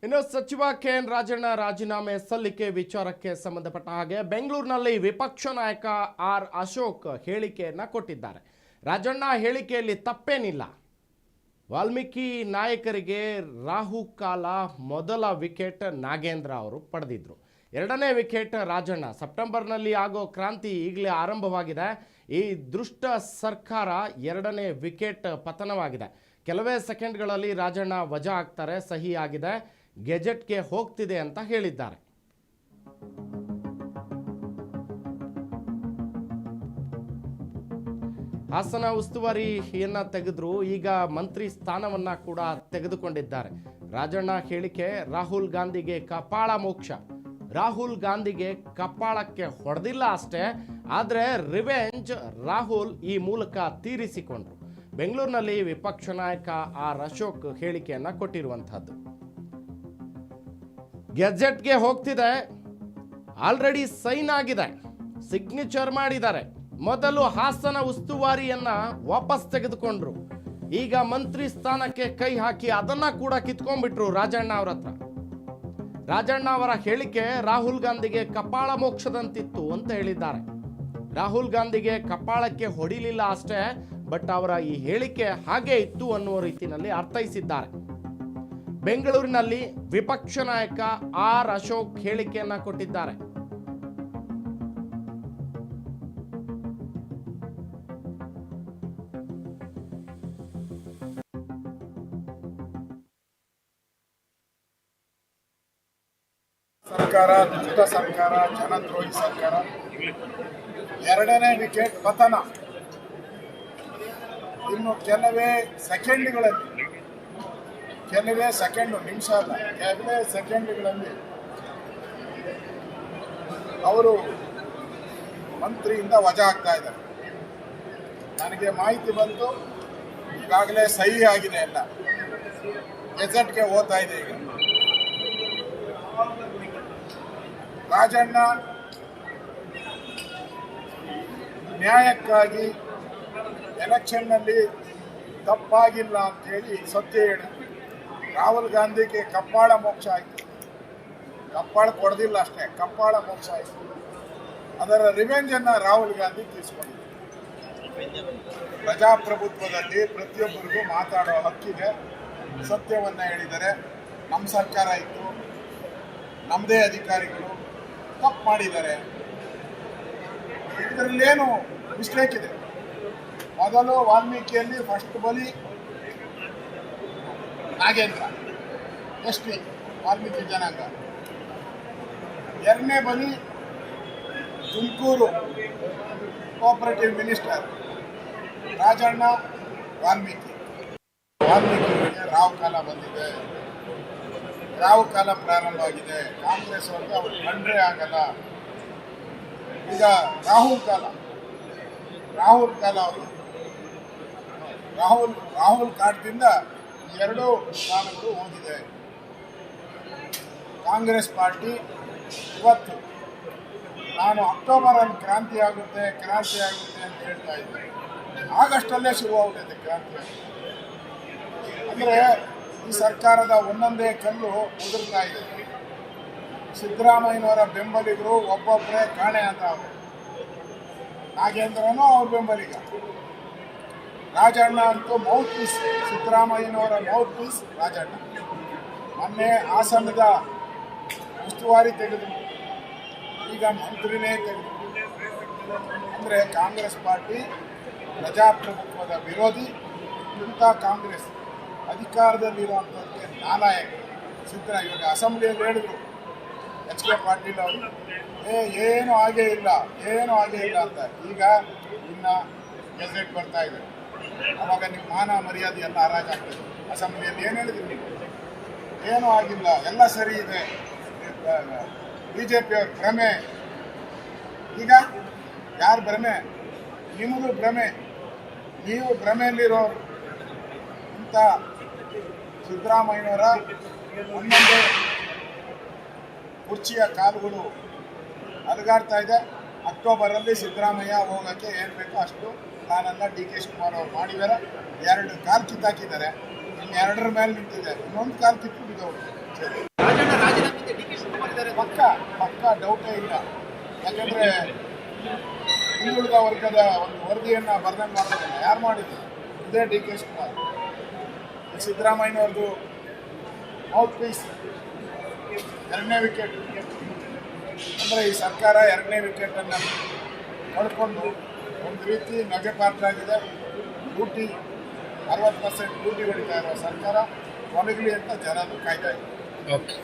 ಇನ್ನು ಸಚಿವ ಕೆಎನ್ ರಾಜಣ್ಣ ರಾಜೀನಾಮೆ ಸಲ್ಲಿಕೆ ವಿಚಾರಕ್ಕೆ ಸಂಬಂಧಪಟ್ಟ ಹಾಗೆ ಬೆಂಗಳೂರಿನಲ್ಲಿ ವಿಪಕ್ಷ ನಾಯಕ ಆರ್ ಅಶೋಕ್ ಹೇಳಿಕೆಯನ್ನ ಕೊಟ್ಟಿದ್ದಾರೆ. ರಾಜಣ್ಣ ಹೇಳಿಕೆಯಲ್ಲಿ ತಪ್ಪೇನಿಲ್ಲ. ವಾಲ್ಮೀಕಿ ನಾಯಕರಿಗೆ ರಾಹುಕಾಲ ಮೊದಲ ವಿಕೆಟ್ ನಾಗೇಂದ್ರ ಅವರು ಪಡೆದಿದ್ರು. ಎರಡನೇ ವಿಕೆಟ್ ರಾಜಣ್ಣ. ಸೆಪ್ಟೆಂಬರ್ನಲ್ಲಿ ಆಗೋ ಕ್ರಾಂತಿ ಈಗಲೇ ಆರಂಭವಾಗಿದೆ. ಈ ದುಷ್ಟ ಸರ್ಕಾರ ಎರಡನೇ ವಿಕೆಟ್ ಪತನವಾಗಿದೆ. ಕೆಲವೇ ಸೆಕೆಂಡ್ಗಳಲ್ಲಿ ರಾಜಣ್ಣ ವಜಾ ಆಗ್ತಾರೆ. ಸಹಿ ಆಗಿದೆ, ಗೆಜೆಟ್ಗೆ ಹೋಗ್ತಿದೆ ಅಂತ ಹೇಳಿದ್ದಾರೆ. ಹಾಸನ ಉಸ್ತುವಾರಿಯನ್ನ ತೆಗೆದ್ರು. ಈಗ ಮಂತ್ರಿ ಸ್ಥಾನವನ್ನ ಕೂಡ ತೆಗೆದುಕೊಂಡಿದ್ದಾರೆ. ರಾಜಣ್ಣ ಹೇಳಿಕೆ ರಾಹುಲ್ ಗಾಂಧಿಗೆ ಕಪಾಳ ಮೋಕ್ಷ. ರಾಹುಲ್ ಗಾಂಧಿಗೆ ಕಪಾಳಕ್ಕೆ ಹೊಡೆದಿಲ್ಲ ಅಷ್ಟೇ, ಆದರೆ ರಿವೆಂಜ್ ರಾಹುಲ್ ಈ ಮೂಲಕ ತೀರಿಸಿಕೊಂಡ್ರು. ಬೆಂಗಳೂರಿನಲ್ಲಿ ವಿಪಕ್ಷ ನಾಯಕ ಆರ್ ಅಶೋಕ್ ಹೇಳಿಕೆಯನ್ನ ಕೊಟ್ಟಿರುವಂತಹದ್ದು. ಗೆಜೆಟ್ಗೆ ಹೋಗ್ತಿದೆ, ಆಲ್ರೆಡಿ ಸೈನ್ ಆಗಿದೆ, ಸಿಗ್ನೇಚರ್ ಮಾಡಿದ್ದಾರೆ. ಮೊದಲು ಹಾಸನ ಉಸ್ತುವಾರಿಯನ್ನ ವಾಪಸ್ ತೆಗೆದುಕೊಂಡ್ರು. ಈಗ ಮಂತ್ರಿ ಸ್ಥಾನಕ್ಕೆ ಕೈ ಹಾಕಿ ಅದನ್ನ ಕೂಡ ಕಿತ್ಕೊಂಡ್ಬಿಟ್ರು ರಾಜಣ್ಣ ಅವರ ಹತ್ರ. ರಾಜಣ್ಣ ಅವರ ಹೇಳಿಕೆ ರಾಹುಲ್ ಗಾಂಧಿಗೆ ಕಪಾಳ ಮೋಕ್ಷದಂತಿತ್ತು ಅಂತ ಹೇಳಿದ್ದಾರೆ. ರಾಹುಲ್ ಗಾಂಧಿಗೆ ಕಪಾಳಕ್ಕೆ ಹೊಡಿಲಿಲ್ಲ ಅಷ್ಟೇ, ಬಟ್ ಅವರ ಈ ಹೇಳಿಕೆ ಹಾಗೆ ಇತ್ತು ಅನ್ನುವ ರೀತಿಯಲ್ಲಿ ಅರ್ಥೈಸಿದ್ದಾರೆ. ಬೆಂಗಳೂರಿನಲ್ಲಿ ವಿಪಕ್ಷ ನಾಯಕ ಆರ್ ಅಶೋಕ್ ಹೇಳಿಕೆಯನ್ನ ಕೊಟ್ಟಿದ್ದಾರೆ. ಸರ್ಕಾರ ದುಷ್ಟ ಸರ್ಕಾರ, ಜನದ್ರೋಹಿ ಸರ್ಕಾರ. ಎರಡನೇ ವಿಕೆಟ್ ಪತನ ಇನ್ನು ಕೆಲವೇ ನಿಮಿಷ ಅಲ್ಲ, ಕೆಲವೇ ಸೆಕೆಂಡ್ಗಳಲ್ಲಿ ಅವರು ಮಂತ್ರಿಯಿಂದ ವಜಾ ಆಗ್ತಾ ಇದ್ದಾರೆ. ನನಗೆ ಮಾಹಿತಿ ಬಂತು, ಈಗಾಗಲೇ ಸಹಿ ಆಗಿದೆ, ಎಲ್ಲ ಗೆಜೆಟ್ಗೆ ಹೋಗ್ತಾ ಇದೆ. ಈಗ ರಾಜಣ್ಣ ನ್ಯಾಯಕ್ಕಾಗಿ ಎಲೆಕ್ಷನ್ನಲ್ಲಿ ತಪ್ಪಾಗಿಲ್ಲ ಅಂತೇಳಿ ಸತ್ಯ ಹೇಳಿ ರಾಹುಲ್ ಗಾಂಧಿಗೆ ಕಪ್ಪಾಳ ಮೋಕ್ಷ ಆಯಿತು. ಕಪ್ಪಾಳ ಕೊಡದಿಲ್ಲ ಅಷ್ಟೇ, ಕಪ್ಪಾಳ ಮೋಕ್ಷ ಆಯಿತು. ಅದರ ರಿವೆಂಜನ್ನು ರಾಹುಲ್ ಗಾಂಧಿ ತೀರಿಸಿಕೊಂಡಿದ್ದಾರೆ. ಪ್ರಜಾಪ್ರಭುತ್ವದಲ್ಲಿ ಪ್ರತಿಯೊಬ್ಬರಿಗೂ ಮಾತಾಡೋ ಹಕ್ಕಿದೆ. ಸತ್ಯವನ್ನು ಹೇಳಿದರೆ ನಮ್ಮ ಸರ್ಕಾರ ಇತ್ತು, ನಮ್ಮದೇ ಅಧಿಕಾರಿಗಳು ತಪ್ಪು ಮಾಡಿದ್ದಾರೆ, ಇದರಲ್ಲೇನು ಮಿಸ್ಟೇಕ್ ಇದೆ. ಮೊದಲು ವಾಲ್ಮೀಕಿಯಲ್ಲಿ ಫಸ್ಟ್ ಬಲಿ ನಾಗೇಂದ್ರ, ಎಸ್ಟಿ ವಾಲ್ಮೀಕಿ ಜನಾಂಗ. ಎರಡನೇ ಬಲಿ ತುಮಕೂರು ಕೋಆಪರೇಟಿವ್ ಮಿನಿಸ್ಟರ್ ರಾಜಣ್ಣ ವಾಲ್ಮೀಕಿಗೆ ರಾವು ಕಾಲ ಬಂದಿದೆ, ರಾವು ಕಾಲ ಪ್ರಾರಂಭ ಆಗಿದೆ. ಕಾಂಗ್ರೆಸ್ ಅವ್ರಿಗೆ ಅವ್ರು ಕಂಡ್ರೆ ಆಗಲ್ಲ. ಈಗ ರಾಹುಲ್ ಕಾಲ ಅವರು ರಾಹುಲ್ ಕಾಟದಿಂದ ಎರಡೂ ಸ್ಥಾನಗಳು ಹೋಗಿದೆ. ಕಾಂಗ್ರೆಸ್ ಪಾರ್ಟಿ ಇವತ್ತು ನಾನು ಅಕ್ಟೋಬರಲ್ಲಿ ಕ್ರಾಂತಿ ಆಗುತ್ತೆ ಅಂತ ಹೇಳ್ತಾ ಇದ್ದೆ. ಆಗಸ್ಟಲ್ಲೇ ಶುರುವಾಗುತ್ತೆ ಕ್ರಾಂತಿ. ಅಂದರೆ ಈ ಸರ್ಕಾರದ ಒಂದೊಂದೇ ಕಲ್ಲು ಉದುರ್ತಾ ಇದೆ. ಸಿದ್ದರಾಮಯ್ಯನವರ ಬೆಂಬಲಿಗರು ಒಬ್ಬೊಬ್ಬರೇ ಕಾಣೆ ಅಂತ ಅವರು. ನಾಗೇಂದ್ರನೂ ಅವ್ರ ಬೆಂಬಲಿಗ. ರಾಜಣ್ಣ ಅಂತೂ ಮೌತ್ ಪೀಸ್, ಸಿದ್ದರಾಮಯ್ಯನವರ ಮೌತ್ ಪೀಸ್ ರಾಜಣ್ಣ. ಮೊನ್ನೆ ಹಾಸನದ ಉಸ್ತುವಾರಿ ತೆಗೆದು, ಈಗ ಮಂತ್ರಿನೇ ತೆಗೆದು. ಅಂದರೆ ಕಾಂಗ್ರೆಸ್ ಪಾರ್ಟಿ ಪ್ರಜಾಪ್ರಭುತ್ವದ ವಿರೋಧಿ. ಇಂಥ ಕಾಂಗ್ರೆಸ್ ಅಧಿಕಾರದಲ್ಲಿರುವಂಥದ್ದಕ್ಕೆ ನಾಲಾಯಕ. ಇವಾಗ ಅಸೆಂಬ್ಲಿಯಲ್ಲಿ ಹೇಳಿದ್ರು ಎಚ್ ಕೆ ಪಾಟೀಲ್ ಅವರು, ಏನೂ ಆಗೇ ಇಲ್ಲ ಅಂತ. ಈಗ ಇನ್ನು ಗೆಜೆಟ್ ಬರ್ತಾ ಇದೆ, ಅವಾಗ ನಿಮ್ಮ ಮಾನ ಮರ್ಯಾದೆ ಎಲ್ಲ ಹರಾಜಾಗ್ತದೆ. ಅಸೆಂಬ್ಲಿಯಲ್ಲಿ ಏನು ಹೇಳಿದ್ರು ನೀವು? ಏನೂ ಆಗಿಲ್ಲ, ಎಲ್ಲ ಸರಿ ಇದೆ. BJP ಅವ್ರ ಭ್ರಮೆ. ಈಗ ಯಾರು ಭ್ರಮೆ? ನಿಮಗೂ ಭ್ರಮೆ. ನೀವು ಭ್ರಮೆಯಲ್ಲಿರೋರು. ಇಂಥ ಸಿದ್ದರಾಮಯ್ಯನವರ ಒಂದೊಂದೇ ಕುರ್ಚಿಯ ಕಾಲುಗಳು ಅಲುಗಾಡ್ತಾ ಇದೆ. ಅಕ್ಟೋಬರಲ್ಲಿ ಸಿದ್ದರಾಮಯ್ಯ ಹೋಗೋಕ್ಕೆ ಏನು ಬೇಕೋ ಅಷ್ಟು ಪ್ಲಾನನ್ನು DK ಶಿವಕುಮಾರ್ ಅವರು ಮಾಡಿದ್ದಾರೆ. 2 ಕಾಲು ಕಿತ್ತಾಕಿದ್ದಾರೆ, ಇನ್ನು 2 ಮೇಲೆ ನಿಂತಿದೆ. ಇನ್ನೊಂದು ಕಾಲು ಕಿತ್ತು ಬಿದ್ದವರು. ಪಕ್ಕ ಡೌಟೇ ಇಲ್ಲ. ಯಾಕಂದ್ರೆ ಹಿಂದುಳಿದ ವರ್ಗದ ಒಂದು ವರದಿಯನ್ನ ಬರ್ದಂಗೆ ಮಾಡೋದಿಲ್ಲ. ಯಾರು ಮಾಡಿದ್ರು? ಇದೇ ಡಿ ಕೆ ಶಿವಕುಮಾರ್. ಸಿದ್ದರಾಮಯ್ಯನವ್ರದ್ದು ಮೌತ್ ಪೀಸ್, ಎರಡನೇ ವಿಕೆಟ್. ಅಂದರೆ ಈ ಸರ್ಕಾರ ಎರಡನೇ ವಿಕೆಟನ್ನು ಕಳ್ಕೊಂಡು ಒಂದು ರೀತಿ ನಗೆ ಪಾತ್ರವಾಗಿದೆ. ಲೂಟಿ 60% ಲೂಟಿ ಹೊಡಿತಾ ಇರೋ ಸರ್ಕಾರ ಕೊನೆಗಲಿ ಅಂತ ಜನ ಕಾಯ್ತಾ ಇದ್ದಾರೆ.